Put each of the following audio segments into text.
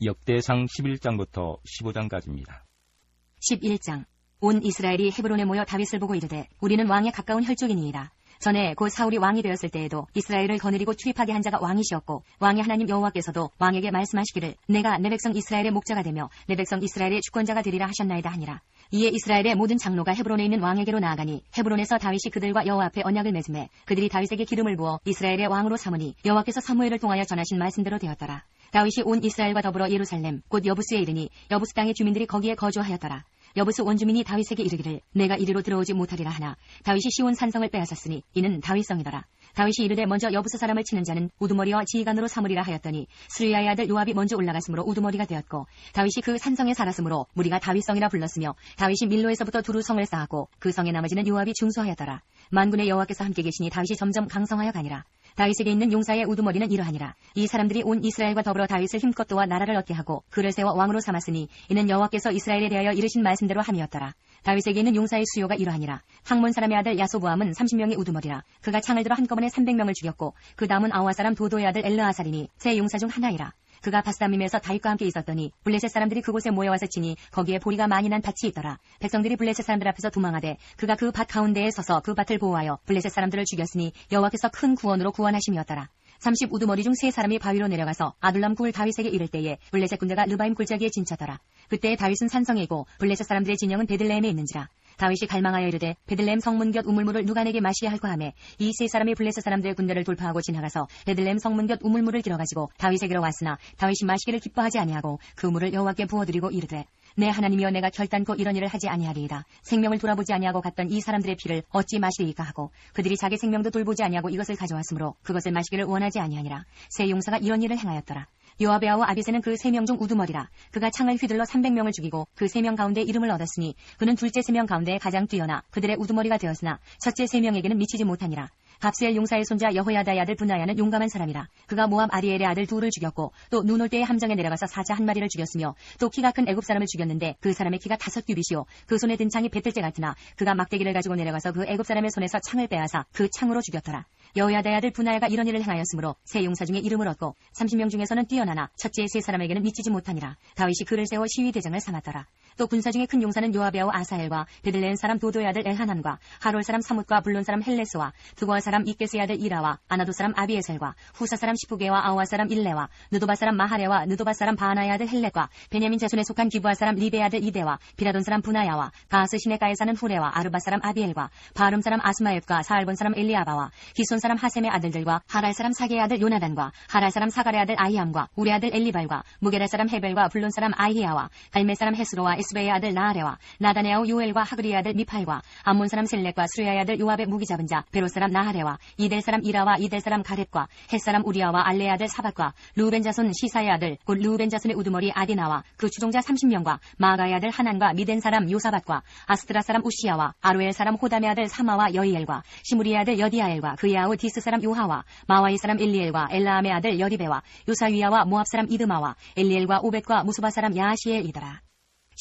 역대상 11장부터 15장까지입니다. 11장. 온 이스라엘이 헤브론에 모여 다윗을 보고 이르되 우리는 왕에 가까운 혈족이니이다. 전에 곧 사울이 왕이 되었을 때에도 이스라엘을 거느리고 출입하게 한 자가 왕이시었고 왕의 하나님 여호와께서도 왕에게 말씀하시기를 내가 내 백성 이스라엘의 목자가 되며 내 백성 이스라엘의 주권자가 되리라 하셨나이다 하니라. 이에 이스라엘의 모든 장로가 헤브론에 있는 왕에게로 나아가니 헤브론에서 다윗이 그들과 여호와 앞에 언약을 맺음에 그들이 다윗에게 기름을 부어 이스라엘의 왕으로 삼으니 여호와께서 사무엘을 통하여 전하신 말씀대로 되었더라. 다윗이 온 이스라엘과 더불어 예루살렘 곧 여부스에 이르니 여부스 땅의 주민들이 거기에 거주하였더라. 여부스 원주민이 다윗에게 이르기를 내가 이리로 들어오지 못하리라 하나 다윗이 시온 산성을 빼앗았으니 이는 다윗성이더라. 다윗이 이르되 먼저 여부스 사람을 치는 자는 우두머리와 지휘관으로 삼으리라 하였더니 스루야의 아들 요압이 먼저 올라갔으므로 우두머리가 되었고 다윗이 그 산성에 살았으므로 무리가 다윗성이라 불렀으며 다윗이 밀로에서부터 두루 성을 쌓았고 그 성의 나머지는 요압이 중수하였더라. 만군의 여호와께서 함께 계시니 다윗이 점점 강성하여 가니라. 다윗에게 있는 용사의 우두머리는 이러하니라. 이 사람들이 온 이스라엘과 더불어 다윗을 힘껏 도와 나라를 얻게 하고 그를 세워 왕으로 삼았으니 이는 여호와께서 이스라엘에 대하여 이르신 말씀대로 함이었더라. 다윗에게 있는 용사의 수요가 이러하니라. 학몬 사람의 아들 야소보암은 30명의 우두머리라. 그가 창을 들어 한꺼번에 300명을 죽였고 그 다음은 아와 사람 도도의 아들 엘르아살이니 세 용사 중 하나이라. 그가 바스다밈에서 다윗과 함께 있었더니 블레셋 사람들이 그곳에 모여와서 치니 거기에 보리가 많이 난 밭이 있더라. 백성들이 블레셋 사람들 앞에서 도망하되 그가 그 밭 가운데에 서서 그 밭을 보호하여 블레셋 사람들을 죽였으니 여호와께서 큰 구원으로 구원하심이었더라. 30 우두머리 중 3사람이 바위로 내려가서 아둘람 굴 다윗에게 이를 때에 블레셋 군대가 르바임 골짜기에 진쳤더라. 그때 다윗은 산성이고 블레셋 사람들의 진영은 베들레헴에 있는지라. 다윗이 갈망하여 이르되 베들레헴 성문 곁 우물물을 누가 내게 마시게 할까 하매 이 3사람이 블레셋 사람들의 군대를 돌파하고 지나가서 베들레헴 성문 곁 우물물을 길어가지고 다윗에게로 왔으나 다윗이 마시기를 기뻐하지 아니하고 그 물을 여호와께 부어드리고 이르되 내 하나님이여 내가 결단코 이런 일을 하지 아니하리이다. 생명을 돌아보지 아니하고 갔던 이 사람들의 피를 어찌 마시리이까 하고 그들이 자기 생명도 돌보지 아니하고 이것을 가져왔으므로 그것을 마시기를 원하지 아니하니라. 세 용사가 이런 일을 행하였더라. 요압의 아우 아비새는 그 3명 중 우두머리라. 그가 창을 휘둘러 300명을 죽이고 그 3명 가운데 이름을 얻었으니 그는 둘째 3명 가운데 가장 뛰어나 그들의 우두머리가 되었으나 첫째 3명에게는 미치지 못하니라. 갑스엘 용사의 손자 여호야다의 아들 분하야는 용감한 사람이라. 그가 모압 아리엘의 아들 둘을 죽였고 또 눈 올 때에 함정에 내려가서 사자 1마리를 죽였으며 또 키가 큰 애굽 사람을 죽였는데 그 사람의 키가 5규빗이요 그 손에 든 창이 배틀째 같으나 그가 막대기를 가지고 내려가서 그 애굽 사람의 손에서 창을 빼앗아 그 창으로 죽였더라. 여호야다의 아들 분하야가 이런 일을 행하였으므로 세 용사 중에 이름을 얻고 30명 중에서는 뛰어나나 첫째 3사람에게는 미치지 못하니라. 다윗이 그를 세워 시위대장을 삼았더라. 또 군사 중에 큰 용사는 요압의 아우 아사엘과 베들레헴 사람 도도의 아들 엘하난과 하롤 사람 사뭇과 블론 사람 헬레스와 드고아 사람 이게스의 아들 이라와 아나도 사람 아비에셀과 후사 사람 시프게와 아와 사람 일레와 느도바 사람 마하레와 느도바 사람 바나의 아들 헬렉과 베냐민 자손에 속한 기브아 사람 리베의 아들 이데와 비라돈 사람 분하야와 가스 시내가에 사는 후레와 아르바 사람 아비엘과 바름 사람 아스마옙과 사알본 사람 엘리아바와 기손 사람 하셈의 아들들과 하랄 사람 사게의 아들 요나단과 하랄 사람 사갈의 아들 아히암과 우리 아들 엘리발과 무게라 사람 헤벨과 블론 사람 아히야와 갈멜 사람 헤스로와 에스베의 아들 나아레와 나단의 아우 요엘과 하그리의 아들 미팔과 암몬 사람 셀렉과 수레아의 아들 요압의 무기 잡은 자 베로 사람 나하레와 이델 사람 이라와 이델 사람 가렙과 헷 사람 우리아와 알레의 아들 사밧과 루벤 자손 시사의 아들 곧 루벤 자손의 우두머리 아디나와 그 추종자 30명과 마가의 아들 하난과 미덴 사람 요사밧과 아스트라 사람 우시야와 아로엘 사람 호담의 아들 사마와 여이엘과 시무리의 아들 여디아엘과 그의 아우 디스 사람 요하와 마와이 사람 엘리엘과 엘라암의 아들 여디베와 요사위야와 모압 사람 이드마와 엘리엘과 오벳과 무수바 사람 야시엘이더라.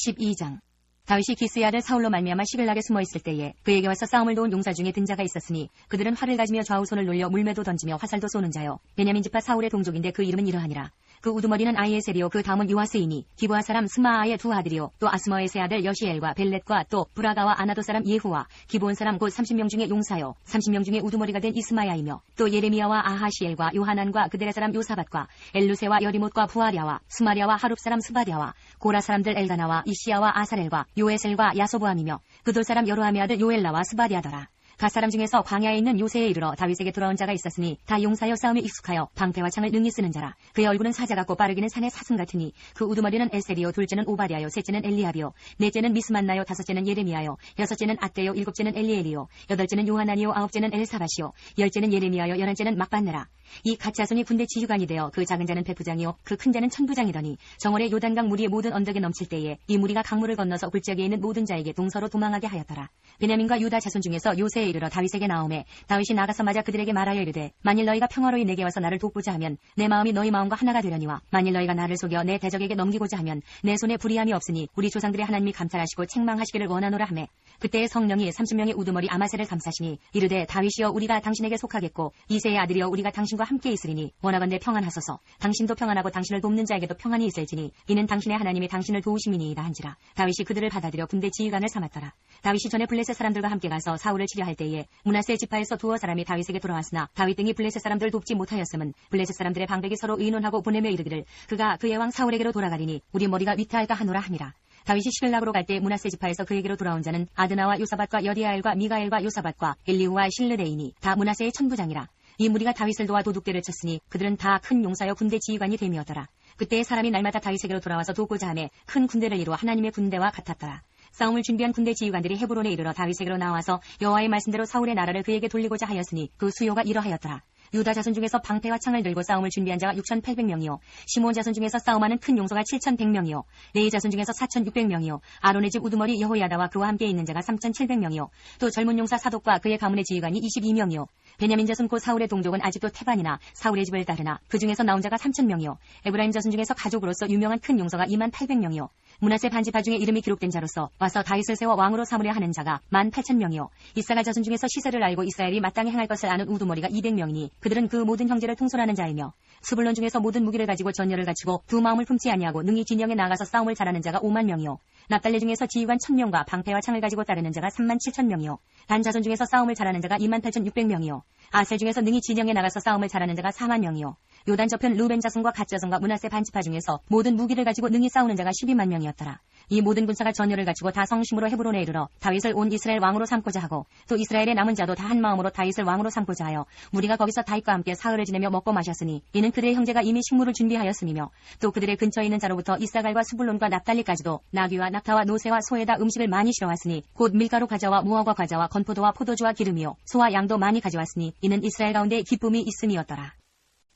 12장. 다윗이 기스의 아들 사울로 말미암아 시글락에 숨어있을 때에 그에게 와서 싸움을 도운 용사 중에 든 자가 있었으니 그들은 활을 가지며 좌우손을 놀려 물매도 던지며 화살도 쏘는 자요 베냐민 지파 사울의 동족인데 그 이름은 이러하니라. 그 우두머리는 아이에셀이요 그 다음은 요아스이니 기브아 사람 스마아의 두 아들이요 또 아스머의 세 아들 여시엘과 벨렛과 또 브라가와 아나도 사람 예후와 기브온 사람 곧 30명 중에 용사요 30명 중에 우두머리가 된 이스마야이며 또 예레미야와 아하시엘과 요하난과 그들의 사람 요사밧과 엘루세와 여리못과 부아랴와 스마랴와 하룹 사람 스바랴와 고라 사람들 엘가나와 이시야와 아사렐과 요에셀과 야소보암이며 그돌 사람 여로함의 아들 요엘라와 스바랴더라. 갓사람 중에서 광야에 있는 요새에 이르러 다윗에게 돌아온 자가 있었으니 다 용사여 싸움에 익숙하여 방패와 창을 능히 쓰는 자라. 그의 얼굴은 사자 같고 빠르기는 산의 사슴 같으니 그 우두머리는 에셀이요 둘째는 오바댜요 셋째는 엘리압이요 넷째는 미스만나요 다섯째는 예레미야요 여섯째는 앗대요 일곱째는 엘리엘이요 여덟째는 요하나니요 아홉째는 엘사밧이요 열째는 예레미야요 열한째는 막반네라. 이 갓 자손이 군대 지휘관이 되어 그 작은 자는 백부장이요 그 큰 자는 천부장이더니 정월에 요단강 무리의 모든 언덕에 넘칠 때에 이 무리가 강물을 건너서 골짜기에 있는 모든 자에게 동서로 도망하게 하였더라. 베냐민과 유다 자손 중에서 요새에 이르러 다윗에게 나오매 다윗이 나가서 맞아 그들에게 말하여 이르되 만일 너희가 평화로이 내게 와서 나를 돕고자 하면 내 마음이 너희 마음과 하나가 되려니와 만일 너희가 나를 속여 내 대적에게 넘기고자 하면 내 손에 불의함이 없으니 우리 조상들의 하나님이 감찰하시고 책망하시기를 원하노라 하매 그때의 성령이 30명의 우두머리 아마셀을 감싸시니 이르되 다윗이여 우리가 당신에게 속하겠고 이새의 아들이여 우리가 당신과 당신과 함께 있으리니 원하건대 평안하소서. 당신도 평안하고 당신을 돕는 자에게도 평안이 있을지니 이는 당신의 하나님이 당신을 도우심이니이다 한지라. 다윗이 그들을 받아들여 군대 지휘관을 삼았더라. 다윗이 전에 블레셋 사람들과 함께 가서 사울을 치려할 때에 므낫세 지파에서 두어 사람이 다윗에게 돌아왔으나 다윗 등이 블레셋 사람들을 돕지 못하였음은 블레셋 사람들의 방백이 서로 의논하고 보내며 이르기를 그가 그의 왕 사울에게로 돌아가리니 우리 머리가 위태할까 하노라 함이라. 다윗이 시글락으로 갈 때 므낫세 지파에서 그에게로 돌아온 자는 아드나와 요사밧과 여디아엘과 미가엘과 요사밧과 엘리후와 실르데이니 다 므낫세의 천부장이라. 이 무리가 다윗을 도와 도둑대를 쳤으니 그들은 다 큰 용사여 군대 지휘관이 됨이었더라. 그때의 사람이 날마다 다윗에게로 돌아와서 돕고자 하매 큰 군대를 이루어 하나님의 군대와 같았더라. 싸움을 준비한 군대 지휘관들이 헤브론에 이르러 다윗에게로 나와서 여호와의 말씀대로 사울의 나라를 그에게 돌리고자 하였으니 그 수요가 이러하였더라. 유다 자손 중에서 방패와 창을 들고 싸움을 준비한 자가 6,800명이요 시므온 자손 중에서 싸움하는 큰 용서가 7,100명이요 레위 자손 중에서 4,600명이요 아론의 집 우두머리 여호야다와 그와 함께 있는 자가 3,700명이요 또 젊은 용사 사독과 그의 가문의 지휘관이 22명이요 베냐민 자손 곧 사울의 동족은 아직도 태반이나 사울의 집을 따르나 그 중에서 나온 자가 3,000명이요 에브라임 자손 중에서 가족으로서 유명한 큰 용서가 28,000명이요 므낫세 반지파 중에 이름이 기록된 자로서 와서 다윗을 세워 왕으로 삼으려 하는 자가 18,000명이요 이사갈 자손 중에서 시세를 알고 이스라엘이 마땅히 행할 것을 아는 우두머리가 200명이니 그들은 그 모든 형제를 통솔하는 자이며 스불론 중에서 모든 무기를 가지고 전열을 갖추고 두 마음을 품지 아니하고 능히 진영에 나가서 싸움을 잘하는 자가 50,000명이요 납달리 중에서 지휘관 1,000명과 방패와 창을 가지고 따르는 자가 37,000명이요 단 자손 중에서 싸움을 잘하는 자가 28,600명이요 아셀 중에서 능히 진영에 나가서 싸움을 잘하는 자가 40,000명이요 요단 저편 루벤 자손과 갓 자손과 므낫세 반지파 중에서 모든 무기를 가지고 능히 싸우는 자가 12만 명이었더라. 이 모든 군사가 전열을 갖추고 다 성심으로 헤브론에 이르러 다윗을 온 이스라엘 왕으로 삼고자 하고 또 이스라엘의 남은 자도 다 한 마음으로 다윗을 왕으로 삼고자 하여 우리가 거기서 다윗과 함께 사흘을 지내며 먹고 마셨으니 이는 그들의 형제가 이미 식물을 준비하였음이며 또 그들의 근처에 있는 자로부터 이사갈과 스불론과 납달리까지도 나귀와 낙타와 노새와 소에다 음식을 많이 실어왔으니 곧 밀가루 과자와 무화과 과자와 건포도와 포도주와 기름이요 소와 양도 많이 가져왔으니 이는 이스라엘 가운데 기쁨이 있음이었더라.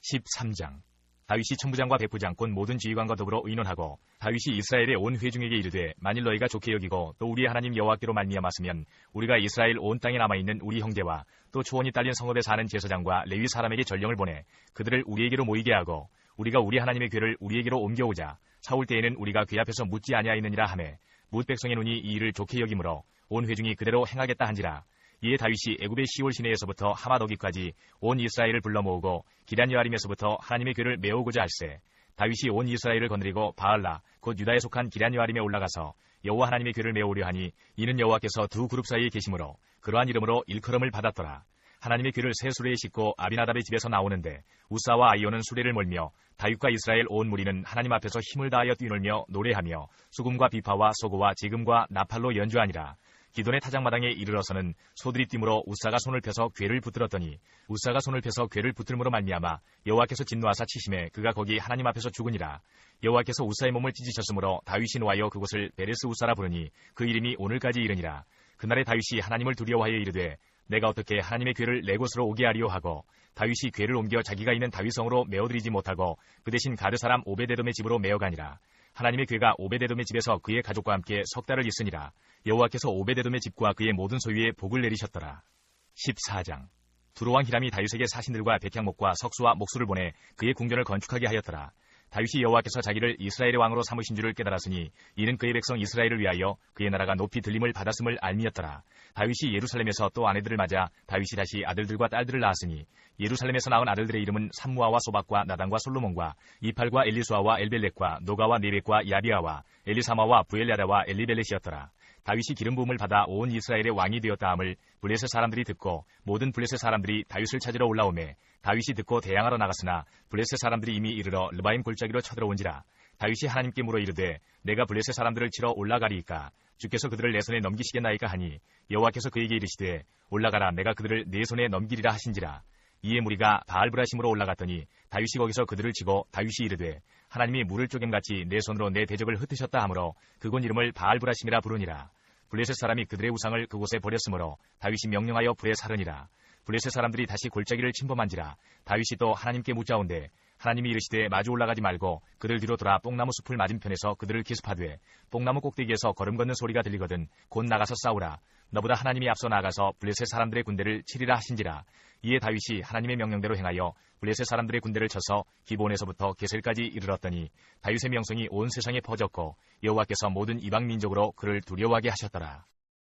13장. 다윗이 천부장과 백부장 곧 모든 지휘관과 더불어 의논하고 다윗이 이스라엘의 온 회중에게 이르되 만일 너희가 좋게 여기고 또 우리의 하나님 여호와께로 말미암았으면 우리가 이스라엘 온 땅에 남아있는 우리 형제와 또 초원이 딸린 성읍에 사는 제사장과 레위 사람에게 전령을 보내 그들을 우리에게로 모이게 하고 우리가 우리 하나님의 궤를 우리에게로 옮겨오자 사울 때에는 우리가 궤 앞에서 묻지 아니하였느니라 하매 뭇 백성의 눈이 이 일을 좋게 여기므로 온 회중이 그대로 행하겠다 한지라. 이에 다윗이 애굽의 시올 시내에서부터 하맛 어기까지 온 이스라엘을 불러 모으고 기럇 여아림에서부터 하나님의 궤를 메우고자 할세. 다윗이 온 이스라엘을 거느리고 바알라 곧 유다에 속한 기럇 여아림에 올라가서 여호와 하나님의 궤를 메우려 하니 이는 여호와께서 두 그룹 사이에 계심으로 그러한 이름으로 일컬음을 받았더라. 하나님의 궤를 새 수레에 싣고 아비나답의 집에서 나오는데 우사와 아이오는 수레를 몰며 다윗과 이스라엘 온 무리는 하나님 앞에서 힘을 다하여 뛰놀며 노래하며 수금과 비파와 소고와 지금과 나팔로 연주하니라. 기돈의 타작마당에 이르러서는 소들이 뛰므로 우사가 손을 펴서 궤를 붙들었더니 우사가 손을 펴서 궤를 붙들므로 말미암아 여호와께서 진노하사 치심에 그가 거기 하나님 앞에서 죽으니라. 여호와께서 우사의 몸을 찢으셨으므로 다윗이 노하여 그곳을 베레스 우사라 부르니 그 이름이 오늘까지 이르니라. 그날에 다윗이 하나님을 두려워하여 이르되 내가 어떻게 하나님의 궤를 내 곳으로 오게 하리요 하고 다윗이 궤를 옮겨 자기가 있는 다윗성으로 메어들이지 못하고 그 대신 가드 사람 오베데돔의 집으로 메어가니라. 하나님의 궤가 오베데돔의 집에서 그의 가족과 함께 석 달을 있으니라. 여호와께서 오베데돔의 집과 그의 모든 소유에 복을 내리셨더라. 14장. 두로왕 히람이 다윗에게 사신들과 백향목과 석수와 목수를 보내 그의 궁전을 건축하게 하였더라. 다윗이 여호와께서 자기를 이스라엘의 왕으로 삼으신 줄을 깨달았으니 이는 그의 백성 이스라엘을 위하여 그의 나라가 높이 들림을 받았음을 알미였더라. 다윗이 예루살렘에서 또 아내들을 맞아 다윗이 다시 아들들과 딸들을 낳았으니 예루살렘에서 낳은 아들들의 이름은 삼무아와 소박과 나단과 솔로몬과 이팔과 엘리수아와 엘벨렉과 노가와 네벡과 야비아와 엘리사마와 부엘야다와 엘리벨렛이었더라. 다윗이 기름 부음을 받아 온 이스라엘의 왕이 되었다 함을 블레셋 사람들이 듣고 모든 블레셋 사람들이 다윗을 찾으러 올라오매 다윗이 듣고 대항하러 나갔으나 블레셋 사람들이 이미 이르러 르바임 골짜기로 쳐들어온지라. 다윗이 하나님께 물어 이르되 내가 블레셋 사람들을 치러 올라가리이까 주께서 그들을 내 손에 넘기시겠나이까 하니 여호와께서 그에게 이르시되 올라가라 내가 그들을 내 손에 넘기리라 하신지라. 이에 무리가 바알브라심으로 올라갔더니 다윗이 거기서 그들을 치고 다윗이 이르되 하나님이 물을 쪼갰같이 내 손으로 내 대적을 흩으셨다 하므로 그곳 이름을 바알브라심이라 부르니라. 블레셋 사람이 그들의 우상을 그곳에 버렸으므로 다윗이 명령하여 불에 사르니라. 블레셋 사람들이 다시 골짜기를 침범한지라. 다윗이 또 하나님께 묻자온데 하나님이 이르시되 마주 올라가지 말고 그들 뒤로 돌아 뽕나무 숲을 맞은편에서 그들을 기습하되 뽕나무 꼭대기에서 걸음 걷는 소리가 들리거든 곧 나가서 싸우라. 너보다 하나님이 앞서 나가서 블레셋 사람들의 군대를 치리라 하신지라. 이에 다윗이 하나님의 명령대로 행하여 블레셋 사람들의 군대를 쳐서 기본에서부터 게셀까지 이르렀더니 다윗의 명성이 온 세상에 퍼졌고 여호와께서 모든 이방 민족으로 그를 두려워하게 하셨더라.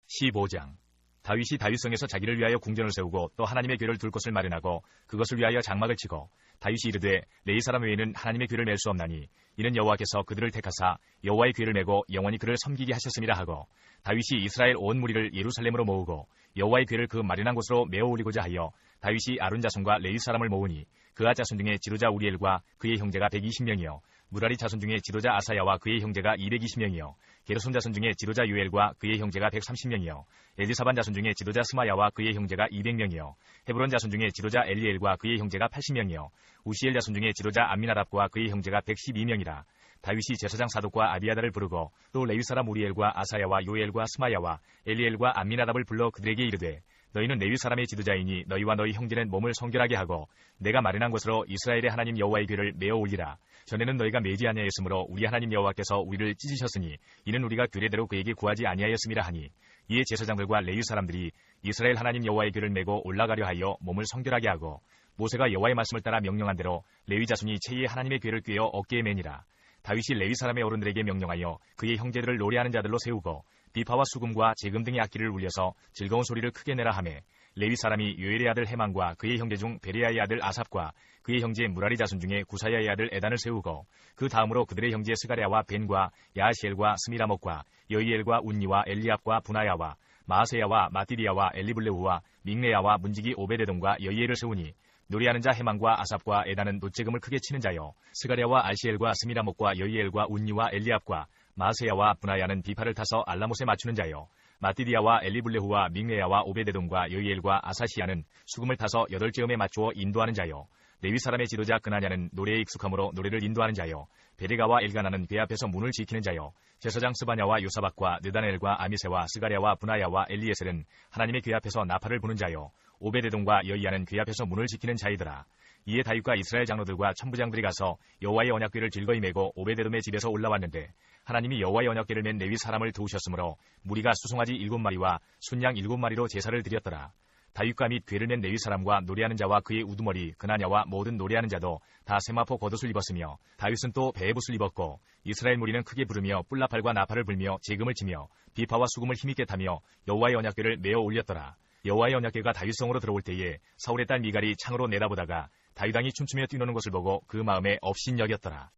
15장. 다윗이 다윗성에서 자기를 위하여 궁전을 세우고 또 하나님의 궤를 둘 곳을 마련하고 그것을 위하여 장막을 치고 다윗이 이르되 레위 사람 외에는 하나님의 궤를 맬 수 없나니 이는 여호와께서 그들을 택하사 여호와의 궤를 메고 영원히 그를 섬기게 하셨음이라 하고 다윗이 이스라엘 온 무리를 예루살렘으로 모으고 여호와의 궤를 그 마련한 곳으로 메어 올리고자 하여 다윗이 아론 자손과 레위 사람을 모으니 그아 자손 중에 지도자 우리엘과 그의 형제가 120명이요 무라리 자손 중에 지도자 아사야와 그의 형제가 220명이요 게르손 자손 중에 지도자 요엘과 그의 형제가 130명이요 엘리사반 자손 중에 지도자 스마야와 그의 형제가 200명이요 헤브론 자손 중에 지도자 엘리엘과 그의 형제가 80명이요 우시엘 자손 중에 지도자 암미나답과 그의 형제가 112명이라. 다윗이 제사장 사독과 아비아다를 부르고 또 레위 사람 우리엘과 아사야와 요엘과 스마야와 엘리엘과 암미나답을 불러 그들에게 이르되 너희는 레위 사람의 지도자이니 너희와 너희 형제는 몸을 성결하게 하고 내가 마련한 곳으로 이스라엘의 하나님 여호와의 궤를 메어 올리라. 전에는 너희가 매지 아니하였으므로 우리 하나님 여호와께서 우리를 찢으셨으니 이는 우리가 규례대로 그에게 구하지 아니하였음이라 하니 이에 제사장들과 레위 사람들이 이스라엘 하나님 여호와의 궤를 메고 올라가려 하여 몸을 성결하게 하고 모세가 여호와의 말씀을 따라 명령한 대로 레위 자손이 체에 하나님의 궤를 꿰어 어깨에 매니라. 다윗이 레위 사람의 어른들에게 명령하여 그의 형제들을 노래하는 자들로 세우고 비파와 수금과 재금 등의 악기를 울려서 즐거운 소리를 크게 내라 하매 레위 사람이 요엘의 아들 헤만과 그의 형제 중 베레야의 아들 아삽과 그의 형제 무라리 자손 중에 구사야의 아들 에단을 세우고 그 다음으로 그들의 형제 스가랴와 벤과 야하시엘과 스미라목과 여이엘과 운니와 엘리압과 분하야와 마아세야와 마띠리야와 엘리블레후와 믹레야와 문지기 오베데돔과 여이엘을 세우니 노래하는 자 헤만과 아삽과 에단은 노재금을 크게 치는 자요 스가랴와 알시엘과 스미라목과 여이엘과 운니와 엘리압과 마세야와 분하야는 비파를 타서 알라못에 맞추는 자요 마띠디아와 엘리블레후와 믹레야와 오베데돔과 여이엘과 아사시야는 수금을 타서 8제음에 맞추어 인도하는 자요 레위 사람의 지도자 그나냐는 노래에 익숙함으로 노래를 인도하는 자요 베레가와 엘가나는 궤 앞에서 문을 지키는 자요 제사장 스바냐와 요사박과 느다넬과 아미세와 스가랴와 분하야와 엘리에셀은 하나님의 궤 앞에서 나팔을 부는 자요 오베데돔과 여이야는 궤 앞에서 문을 지키는 자이더라. 이에 다윗과 이스라엘 장로들과 천부장들이 가서 여호와의 언약궤를 즐거이 메고 오베데돔의 집에서 올라왔는데 하나님이 여호와의 언약궤를 맨 레위 사람을 도우셨으므로 무리가 수송아지 7마리와 순양 7마리로 제사를 드렸더라. 다윗과 및 궤를 맨 레위 사람과 노래하는 자와 그의 우두머리 그나냐와 모든 노래하는 자도 다 세마포 겉옷을 입었으며 다윗은 또 배의 붓을 입었고 이스라엘 무리는 크게 부르며 뿔나팔과 나팔을 불며 재금을 치며 비파와 수금을 힘있게 타며 여호와의 언약궤를 메어 올렸더라. 여호와의 언약궤가 다윗성으로 들어올 때에 사울의 딸 미갈이 창으로 내다보다가 다윗 왕이 춤추며 뛰노는 것을 보고 그 마음에 업신여겼더라.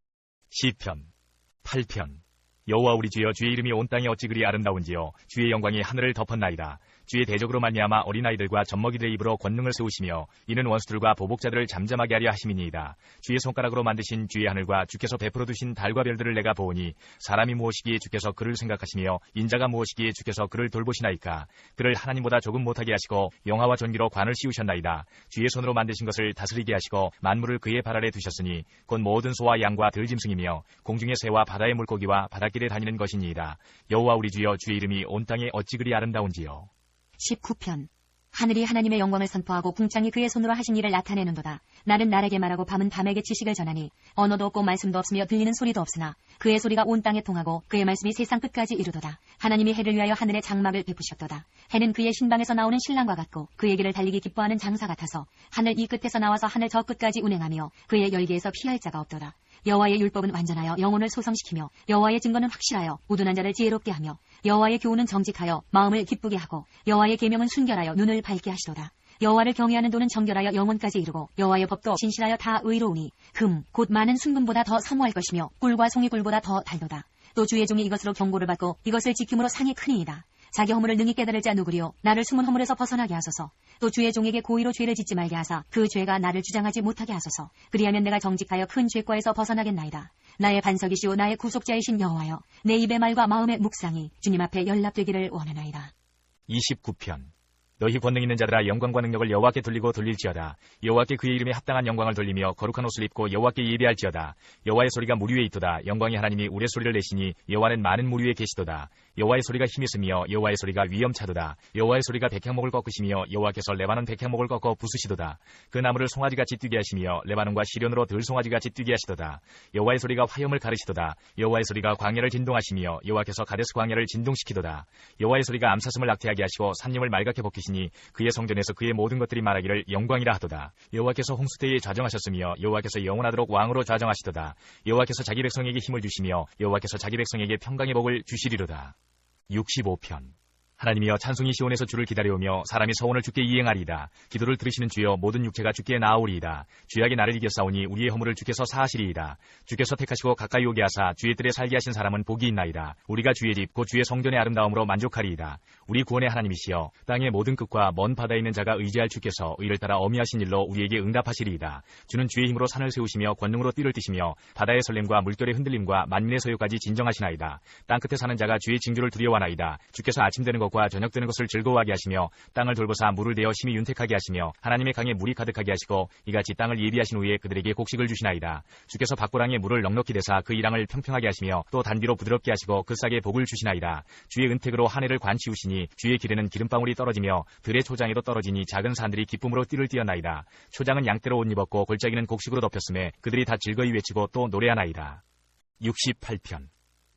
시편 8편. 여호와 우리 주여, 주의 이름이 온 땅에 어찌 그리 아름다운지요. 주의 영광이 하늘을 덮었나이다. 주의 대적으로 말미암아 어린아이들과 젖먹이들의 입으로 권능을 세우시며 이는 원수들과 보복자들을 잠잠하게 하려 하심이니이다. 주의 손가락으로 만드신 주의 하늘과 주께서 베풀어 두신 달과 별들을 내가 보오니 사람이 무엇이기에 주께서 그를 생각하시며 인자가 무엇이기에 주께서 그를 돌보시나이까. 그를 하나님보다 조금 못하게 하시고 영화와 존귀로 관을 씌우셨나이다. 주의 손으로 만드신 것을 다스리게 하시고 만물을 그의 발 아래 두셨으니 곧 모든 소와 양과 들짐승이며 공중의 새와 바다의 물고기와 바닷길에 다니는 것이니이다. 여호와 우리 주여, 주의 이름이 온 땅에 어찌 그리 아름다운지요. 19편. 하늘이 하나님의 영광을 선포하고 궁창이 그의 손으로 하신 일을 나타내는도다. 날은 날에게 말하고 밤은 밤에게 지식을 전하니 언어도 없고 말씀도 없으며 들리는 소리도 없으나 그의 소리가 온 땅에 통하고 그의 말씀이 세상 끝까지 이르도다. 하나님이 해를 위하여 하늘에 장막을 베푸셨도다. 해는 그의 신방에서 나오는 신랑과 같고 그의 길을 달리기 기뻐하는 장사 같아서 하늘 이 끝에서 나와서 하늘 저 끝까지 운행하며 그의 열기에서 피할 자가 없도다. 여호와의 율법은 완전하여 영혼을 소성시키며 여호와의 증거는 확실하여 우둔한 자를 지혜롭게 하며 여호와의 교훈은 정직하여 마음을 기쁘게 하고 여호와의 계명은 순결하여 눈을 밝게 하시도다. 여호와를 경외하는 도는 정결하여 영혼까지 이르고 여호와의 법도 진실하여 다 의로우니 금 곧 많은 순금보다 더 사모할 것이며 꿀과 송이꿀보다 더 달도다. 또 주의 종이 이것으로 경고를 받고 이것을 지킴으로 상이 크니이다. 자기 허물을 능히 깨달을 자 누구리요. 나를 숨은 허물에서 벗어나게 하소서. 또 주의 종에게 고의로 죄를 짓지 말게 하사 그 죄가 나를 주장하지 못하게 하소서. 그리하면 내가 정직하여 큰 죄과에서 벗어나겠나이다. 나의 반석이시오 나의 구속자이신 여호와여, 내 입의 말과 마음의 묵상이 주님 앞에 연락되기를 원하나이다. 29편. 너희 권능 있는 자들아, 영광과 능력을 여호와께 돌리고 돌릴지어다. 여호와께 그의 이름에 합당한 영광을 돌리며 거룩한 옷을 입고 여호와께 예배할지어다. 여호와의 소리가 물 위에 있도다. 영광의 하나님이 우레소리를 내시니 여호와는 많은 물 위에 계시도다. 여호와의 소리가 힘이 있으며 여호와의 소리가 위엄차도다. 여호와의 소리가 백향목을 꺾으시며 여호와께서 레바논 백향목을 꺾어 부수시도다. 그 나무를 송아지같이 뛰게 하시며 레바논과 시련으로 들송아지같이 뛰게 하시도다. 여호와의 소리가 화염을 가르시도다. 여호와의 소리가 광야를 진동하시며 여호와께서 가데스 광야를 진동시키도다. 여호와의 소리가 암사슴을 낙태하게 하시고 산림을 말갛게 벗기시니 그의 성전에서 그의 모든 것들이 말하기를 영광이라 하도다. 여호와께서 홍수 때에 좌정하셨으며 여호와께서 영원하도록 왕으로 좌정하시도다. 여호와께서 자기 백성에게 힘을 주시며 여호와께서 자기 백성에게 평강의 복을 주시리로다. 65편. 하나님이여 찬송이 시온에서 주를 기다려오며 사람이 서원을 주께 이행하리이다. 기도를 들으시는 주여 모든 육체가 주께 나아오리이다. 죄악이 나를 이겼사오니 우리의 허물을 주께서 사하시리이다. 주께서 택하시고 가까이 오게 하사 주의 뜰에 살게 하신 사람은 복이 있나이다. 우리가 주의 집 곧 주의 성전의 아름다움으로 만족하리이다. 우리 구원의 하나님이시여 땅의 모든 끝과 먼 바다에 있는 자가 의지할 주께서 의를 따라 어미하신 일로 우리에게 응답하시리이다. 주는 주의 힘으로 산을 세우시며 권능으로 띠를 띠시며 바다의 설렘과 물결의 흔들림과 만민의 소요까지 진정하시나이다. 땅끝에 사는 자가 주의 징조를 두려워하나이다. 주께서 아침 되는 것과 저녁 되는 것을 즐거워하게 하시며 땅을 돌보사 물을 대어 심히 윤택하게 하시며 하나님의 강에 물이 가득하게 하시고 이같이 땅을 예비하신 후에 그들에게 곡식을 주시나이다. 주께서 밭고랑에 물을 넉넉히 대사 그 이랑을 평평하게 하시며 또 단비로 부드럽게 하시고 그 싹에 복을 주시나이다. 주의 은택으로 한 해를 관치우시니 주의 길에는 기름방울이 떨어지며 들의 초장에도 떨어지니 작은 산들이 기쁨으로 띠를 띠었나이다. 초장은 양떼로 옷 입었고 골짜기는 곡식으로 덮였음에 그들이 다 즐거이 외치고 또 노래하나이다. 68편.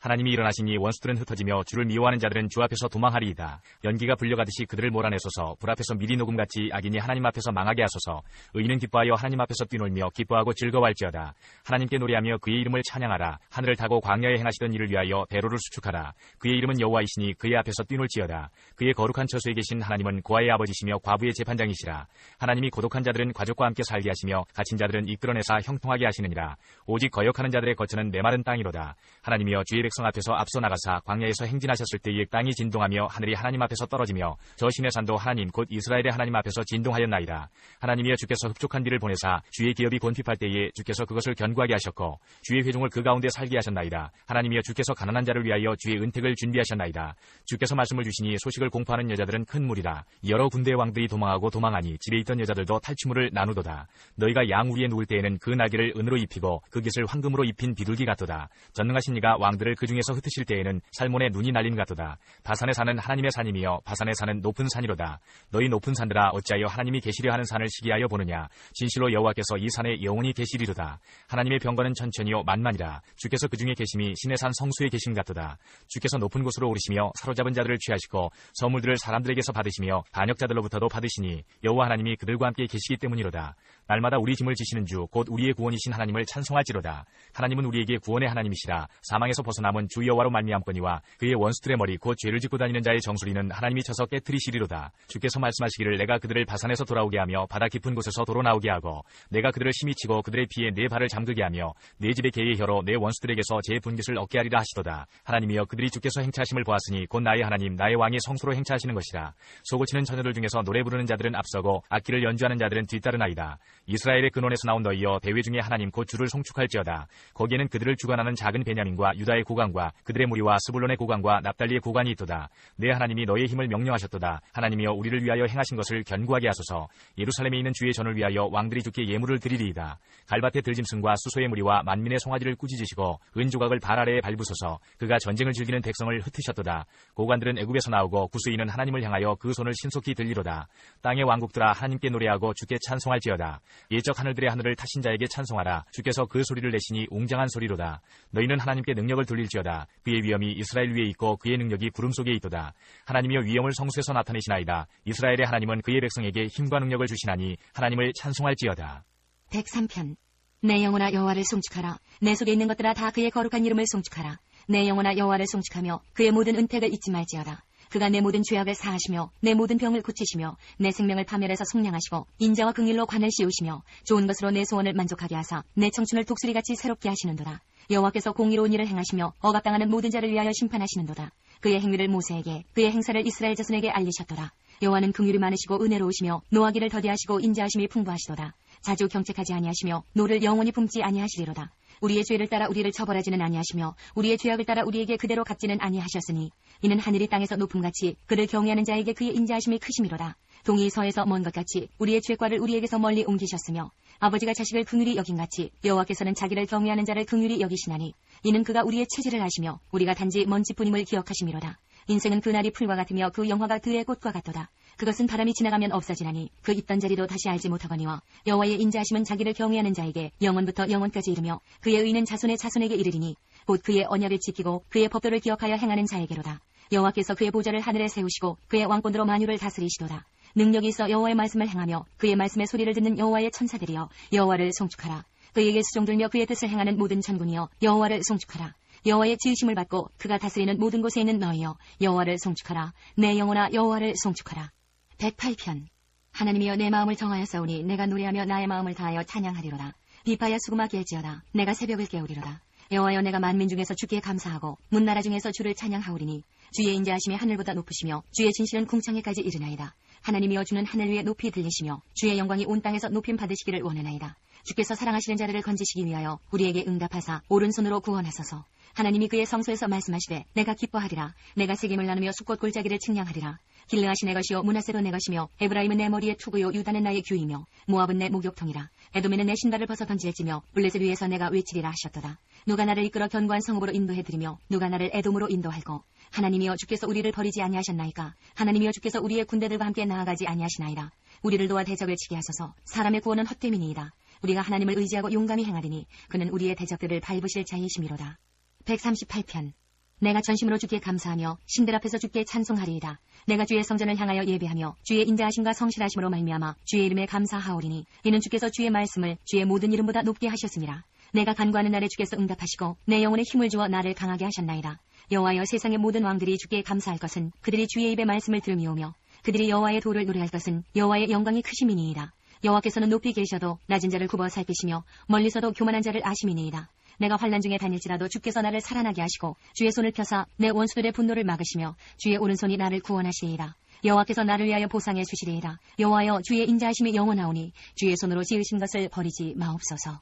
하나님이 일어나시니 원수들은 흩어지며 주를 미워하는 자들은 주 앞에서 도망하리이다. 연기가 불려가듯이 그들을 몰아내소서. 불 앞에서 미리 녹음같이 악인이 하나님 앞에서 망하게 하소서. 의인은 기뻐하여 하나님 앞에서 뛰놀며 기뻐하고 즐거워할지어다. 하나님께 노래하며 그의 이름을 찬양하라. 하늘을 타고 광야에 행하시던 일을 위하여 대로를 수축하라. 그의 이름은 여호와이시니 그의 앞에서 뛰놀지어다. 그의 거룩한 처소에 계신 하나님은 고아의 아버지시며 과부의 재판장이시라. 하나님이 고독한 자들은 가족과 함께 살게 하시며 갇힌 자들은 이끌어내사 형통하게 하시느니라. 오직 거역하는 자들의 거처는 메마른 땅이로다. 하나님이여 주의 백성 앞에서 앞서 나가사 광야에서 행진하셨을 때에 땅이 진동하며 하늘이 하나님 앞에서 떨어지며 저 신의 산도 하나님 곧 이스라엘의 하나님 앞에서 진동하였나이다. 하나님이여 주께서 흡족한 비를 보내사 주의 기업이 곤핍할 때에 주께서 그것을 견고하게 하셨고 주의 회중을 그 가운데 살게 하셨나이다. 하나님이여 주께서 가난한 자를 위하여 주의 은택을 준비하셨나이다. 주께서 말씀을 주시니 소식을 공포하는 여자들은 큰 무리라. 여러 군대의 왕들이 도망하고 도망하니 집에 있던 여자들도 탈취물을 나누도다. 너희가 양 우리에 누울 때에는 그 날개를 은으로 입히고 그 깃을 황금으로 입힌 비둘기 같도다. 전능하신 이가 왕들을 그 중에서 흩으실 때에는 살몬의 눈이 날림 같도다. 바산에 사는 하나님의 산이며 바산에 사는 높은 산이로다. 너희 높은 산들아 어찌하여 하나님이 계시려 하는 산을 시기하여 보느냐. 진실로 여호와께서 이 산에 영원히 계시리로다. 하나님의 병거는 천천히요 만만이라. 주께서 그 중에 계심이 신의 산 성수에 계신 같도다. 주께서 높은 곳으로 오르시며 사로잡은 자들을 취하시고 선물들을 사람들에게서 받으시며 반역자들로부터도 받으시니 여호와 하나님이 그들과 함께 계시기 때문이로다. 날마다 우리 짐을 지시는 주 곧 우리의 구원이신 하나님을 찬송할지로다. 하나님은 우리에게 구원의 하나님이시라. 사망에서 벗어남은 주 여호와로 말미암거니와 그의 원수들의 머리 곧 죄를 짓고 다니는 자의 정수리는 하나님이 쳐서 깨트리시리로다. 주께서 말씀하시기를 내가 그들을 바산에서 돌아오게 하며 바다 깊은 곳에서 도로 나오게 하고 내가 그들을 심히 치고 그들의 피에 내 발을 잠그게 하며 내 집의 개의 혀로 내 원수들에게서 제 분깃을 얻게 하리라 하시도다. 하나님이여 그들이 주께서 행차하심을 보았으니 곧 나의 하나님 나의 왕이 성수로 행차하시는 것이라. 소고치는 처녀들 중에서 노래 부르는 자들은 앞서고 악기를 연주하는 자들은 뒤따르나이다. 이스라엘의 근원에서 나온 너희여 대회 중에 하나님 곧 주를 송축할지어다. 거기에는 그들을 주관하는 작은 베냐민과 유다의 고관과 그들의 무리와 스불론의 고관과 납달리의 고관이 있도다. 내 하나님이 너의 힘을 명령하셨도다. 하나님이여 우리를 위하여 행하신 것을 견고하게 하소서. 예루살렘에 있는 주의 전을 위하여 왕들이 주께 예물을 드리리이다. 갈밭의 들짐승과 수소의 무리와 만민의 송아지를 꾸짖으시고 은조각을 발 아래에 밟으소서. 그가 전쟁을 즐기는 백성을 흩으셨도다. 고관들은 애굽에서 나오고 구스인은 하나님을 향하여 그 손을 신속히 들리로다. 땅의 왕국들아 하나님께 노래하고 주께 찬송할지어다. 예적 하늘들의 하늘을 타신 자에게 찬송하라. 주께서 그 소리를 내시니 웅장한 소리로다. 너희는 하나님께 능력을 돌릴지어다. 그의 위엄이 이스라엘 위에 있고 그의 능력이 구름 속에 있도다. 하나님이여 위엄을 성수에서 나타내시나이다. 이스라엘의 하나님은 그의 백성에게 힘과 능력을 주시나니 하나님을 찬송할지어다. 103편. 내 영혼아 여호와를 송축하라. 내 속에 있는 것들아 다 그의 거룩한 이름을 송축하라. 내 영혼아 여호와를 송축하며 그의 모든 은택을 잊지 말지어다. 그가 내 모든 죄악을 사하시며 내 모든 병을 고치시며 내 생명을 파멸해서 속량하시고 인자와 긍휼로 관을 씌우시며 좋은 것으로 내 소원을 만족하게 하사 내 청춘을 독수리같이 새롭게 하시는도다. 여호와께서 공의로운 일을 행하시며 억압당하는 모든 자를 위하여 심판하시는도다. 그의 행위를 모세에게 그의 행사를 이스라엘 자손에게 알리셨도다. 여호와는 긍휼이 많으시고 은혜로우시며 노하기를 더디하시고 인자하심이 풍부하시도다. 자주 경책하지 아니하시며 노를 영원히 품지 아니하시리로다. 우리의 죄를 따라 우리를 처벌하지는 아니하시며 우리의 죄악을 따라 우리에게 그대로 갚지는 아니하셨으니 이는 하늘이 땅에서 높음같이 그를 경외하는 자에게 그의 인자하심이 크심이로다. 동이 서에서 먼 것 같이 우리의 죄과를 우리에게서 멀리 옮기셨으며 아버지가 자식을 긍휼히 여긴같이 여호와께서는 자기를 경외하는 자를 긍휼히 여기시나니 이는 그가 우리의 체질을 아시며 우리가 단지 먼지뿐임을 기억하심이로다. 인생은 그날이 풀과 같으며 그 영화가 그의 꽃과 같도다. 그것은 바람이 지나가면 없어지나니 그 있던 자리도 다시 알지 못하거니와 여호와의 인자하심은 자기를 경외하는 자에게 영원부터 영원까지 이르며 그의 의는 자손의 자손에게 이르리니 곧 그의 언약을 지키고 그의 법도를 기억하여 행하는 자에게로다. 여호와께서 그의 보좌를 하늘에 세우시고 그의 왕권으로 만유를 다스리시도다. 능력이 있어 여호와의 말씀을 행하며 그의 말씀의 소리를 듣는 여호와의 천사들이여 여호와를 송축하라. 그에게 수종들며 그의 뜻을 행하는 모든 천군이여 여호와를 송축하라. 여호와의 지으심을 받고 그가 다스리는 모든 곳에 있는 너희여 여호와를 송축하라. 내 영혼아 여호와를 송축하라. 108편. 하나님이여 내 마음을 정하였사오니 내가 노래하며 나의 마음을 다하여 찬양하리로다. 비파야 수금아 깰지어다. 내가 새벽을 깨우리로다. 여호와여 내가 만민 중에서 주께 감사하고 문나라 중에서 주를 찬양하오리니 주의 인자하심이 하늘보다 높으시며 주의 진실은 궁창에까지 이르나이다. 하나님이여 주는 하늘 위에 높이 들리시며 주의 영광이 온 땅에서 높임 받으시기를 원하나이다. 주께서 사랑하시는 자들을 건지시기 위하여 우리에게 응답하사 오른손으로 구원하소서. 하나님이 그의 성소에서 말씀하시되 내가 기뻐하리라. 내가 책임을 나누며 숫꽃 골짜기를 측량하리라. 길르앗이 내 것이요 므낫세도 내 것이며 에브라임은 내 머리의 투구요 유다는 나의 규이며 모압은 내 목욕통이라. 에돔에는 내 신발을 벗어 던질지며 블레셋 위에서 내가 외치리라 하셨도다. 누가 나를 이끌어 견고한 성읍으로 인도해드리며 누가 나를 에돔으로 인도할꼬. 하나님이여 주께서 우리를 버리지 아니하셨나이까. 하나님이여 주께서 우리의 군대들과 함께 나아가지 아니하시나이다. 우리를 도와 대적을 치게 하소서. 사람의 구원은 헛됨이니이다. 우리가 하나님을 의지하고 용감히 행하리니 그는 우리의 대적들을 밟으실 자이심이로다. 138편. 내가 전심으로 주께 감사하며 신들 앞에서 주께 찬송하리이다. 내가 주의 성전을 향하여 예배하며 주의 인자하심과 성실하심으로 말미암아 주의 이름에 감사하오리니 이는 주께서 주의 말씀을 주의 모든 이름보다 높게 하셨습니다. 내가 간구하는 날에 주께서 응답하시고 내 영혼에 힘을 주어 나를 강하게 하셨나이다. 여호와여 세상의 모든 왕들이 주께 감사할 것은 그들이 주의 입의 말씀을 들음이오며 그들이 여호와의 도를 노래할 것은 여호와의 영광이 크심이니이다. 여호와께서는 높이 계셔도 낮은 자를 굽어 살피시며 멀리서도 교만한 자를 아심이니이다. 내가 환난 중에 다닐지라도 주께서 나를 살아나게 하시고 주의 손을 펴사 내 원수들의 분노를 막으시며 주의 오른손이 나를 구원하시리이다. 여호와께서 나를 위하여 보상해 주시리이다. 여호와여 주의 인자하심이 영원하오니 주의 손으로 지으신 것을 버리지 마옵소서.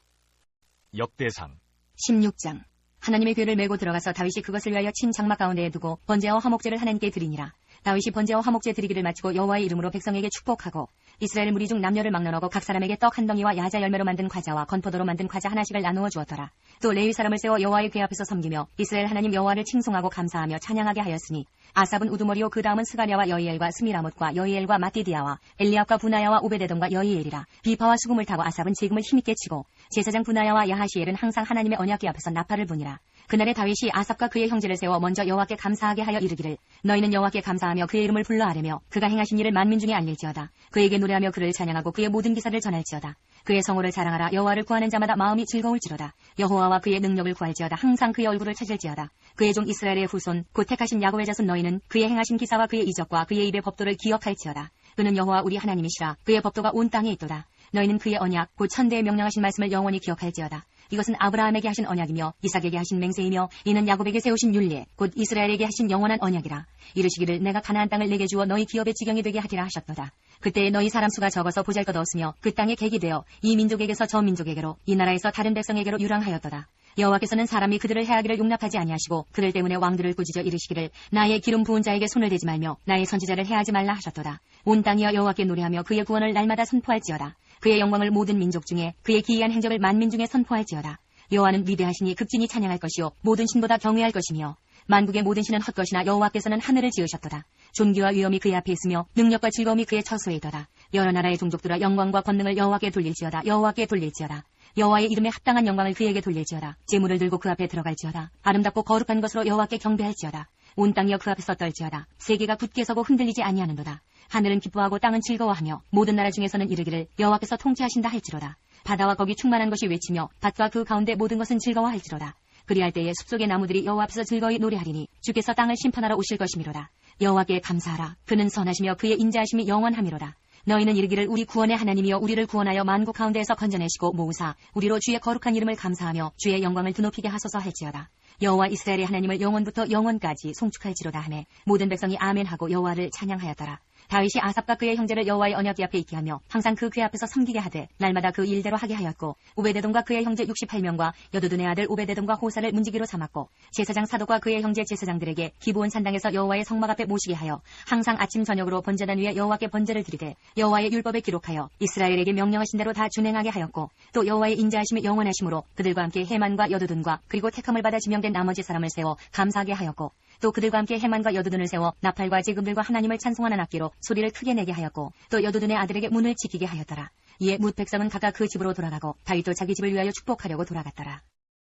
역대상 16장. 하나님의 궤를 메고 들어가서 다윗이 그것을 위하여 친 장막 가운데에 두고 번제와 화목제를 하나님께 드리니라. 다윗이 번제와 화목제 드리기를 마치고 여호와의 이름으로 백성에게 축복하고 이스라엘 무리 중 남녀를 막론하고 각 사람에게 떡 한 덩이와 야자 열매로 만든 과자와 건포도로 만든 과자 하나씩을 나누어 주었더라. 또 레위 사람을 세워 여호와의 궤 앞에서 섬기며 이스라엘 하나님 여호와를 칭송하고 감사하며 찬양하게 하였으니 아삽은 우두머리요 그 다음은 스가랴와 여이엘과 스미라못과 여이엘과 마띠디아와 엘리압과 부나야와 오베데돔과 여이엘이라. 비파와 수금을 타고 아삽은 재금을 힘있게 치고 제사장 부나야와 야하시엘은 항상 하나님의 언약궤 앞에서 나팔을 부니라. 그날에 다윗이 아삽과 그의 형제를 세워 먼저 여호와께 감사하게 하여 이르기를 너희는 여호와께 감사하며 그의 이름을 불러 아뢰며 그가 행하신 일을 만민 중에 알릴지어다. 그에게 노래하며 그를 찬양하고 그의 모든 기사를 전할지어다. 그의 성호를 자랑하라. 여호와를 구하는 자마다 마음이 즐거울지로다. 여호와와 그의 능력을 구할지어다. 항상 그의 얼굴을 찾을지어다. 그의 종 이스라엘의 후손 곧 택하신 야곱의 자손 너희는 그의 행하신 기사와 그의 이적과 그의 입의 법도를 기억할지어다. 그는 여호와 우리 하나님이시라. 그의 법도가 온 땅에 있도다. 너희는 그의 언약 곧 천대에 명령하신 말씀을 영원히 기억할지어다. 이것은 아브라함에게 하신 언약이며 이삭에게 하신 맹세이며 이는 야곱에게 세우신 율례 곧 이스라엘에게 하신 영원한 언약이라. 이르시기를 내가 가나안 땅을 내게 주어 너희 기업의 지경이 되게 하리라 하셨도다. 그때에 너희 사람 수가 적어서 보잘것없으며 그 땅에 객이 되어 이 민족에게서 저 민족에게로 이 나라에서 다른 백성에게로 유랑하였도다. 여호와께서는 사람이 그들을 해하기를 용납하지 아니하시고 그들 때문에 왕들을 꾸짖어 이르시기를 나의 기름 부은 자에게 손을 대지 말며 나의 선지자를 해하지 말라 하셨도다. 온 땅이여 여호와께 노래하며 그의 구원을 날마다 선포할지어다. 그의 영광을 모든 민족 중에 그의 기이한 행적을 만민 중에 선포할지어다. 여호와는 위대하시니 극진히 찬양할 것이요 모든 신보다 경외할 것이며 만국의 모든 신은 헛것이나 여호와께서는 하늘을 지으셨도다. 존귀와 위엄이 그의 앞에 있으며 능력과 즐거움이 그의 처소에 있도다. 여러 나라의 종족들아 영광과 권능을 여호와께 돌릴지어다. 여호와께 돌릴지어다. 여호와의 이름에 합당한 영광을 그에게 돌릴지어다. 제물을 들고 그 앞에 들어갈지어다. 아름답고 거룩한 것으로 여호와께 경배할지어다. 온 땅이여 그 앞에서 떨지어다. 세계가 굳게 서고 흔들리지 아니하는도다. 하늘은 기뻐하고 땅은 즐거워하며 모든 나라 중에서는 이르기를 여호와께서 통치하신다 할지로다. 바다와 거기 충만한 것이 외치며 밭과 그 가운데 모든 것은 즐거워할지로다. 그리할 때에 숲속의 나무들이 여호와 앞에서 즐거이 노래하리니 주께서 땅을 심판하러 오실 것이미로다. 여호와께 감사하라. 그는 선하시며 그의 인자하심이 영원하미로다. 너희는 이르기를 우리 구원의 하나님이여 우리를 구원하여 만국 가운데에서 건져내시고 모으사 우리로 주의 거룩한 이름을 감사하며 주의 영광을 드높이게 하소서 할지어다. 여호와 이스라엘의 하나님을 영원부터 영원까지 송축할지로다 하매 모든 백성이 아멘하고 여호와를 찬양하였더라. 다윗이 아삽과 그의 형제를 여호와의 언약궤 앞에 있게 하며 항상 그 궤 앞에서 섬기게 하되 날마다 그 일대로 하게 하였고 오베데돔과 그의 형제 68명과 여두둔의 아들 오베데돔과 호사를 문지기로 삼았고 제사장 사독과 그의 형제 제사장들에게 기브온 산당에서 여호와의 성막 앞에 모시게 하여 항상 아침 저녁으로 번제단 위에 여호와께 번제를 드리되 여호와의 율법에 기록하여 이스라엘에게 명령하신 대로 다 준행하게 하였고 또 여호와의 인자하심이 영원하심으로 그들과 함께 헤만과 여두둔과 그리고 택함을 받아 지명된 나머지 사람을 세워 감사하게 하였고 또 그들과 함께 헤만과 여두둔을 세워 나팔과 제금들과 하나님을 찬송하는 악기로 소리를 크게 내게 하였고 또 여두둔의 아들에게 문을 지키게 하였더라. 이에 뭇 백성은 각각 그 집으로 돌아가고 다윗도 자기 집을 위하여 축복하려고 돌아갔더라.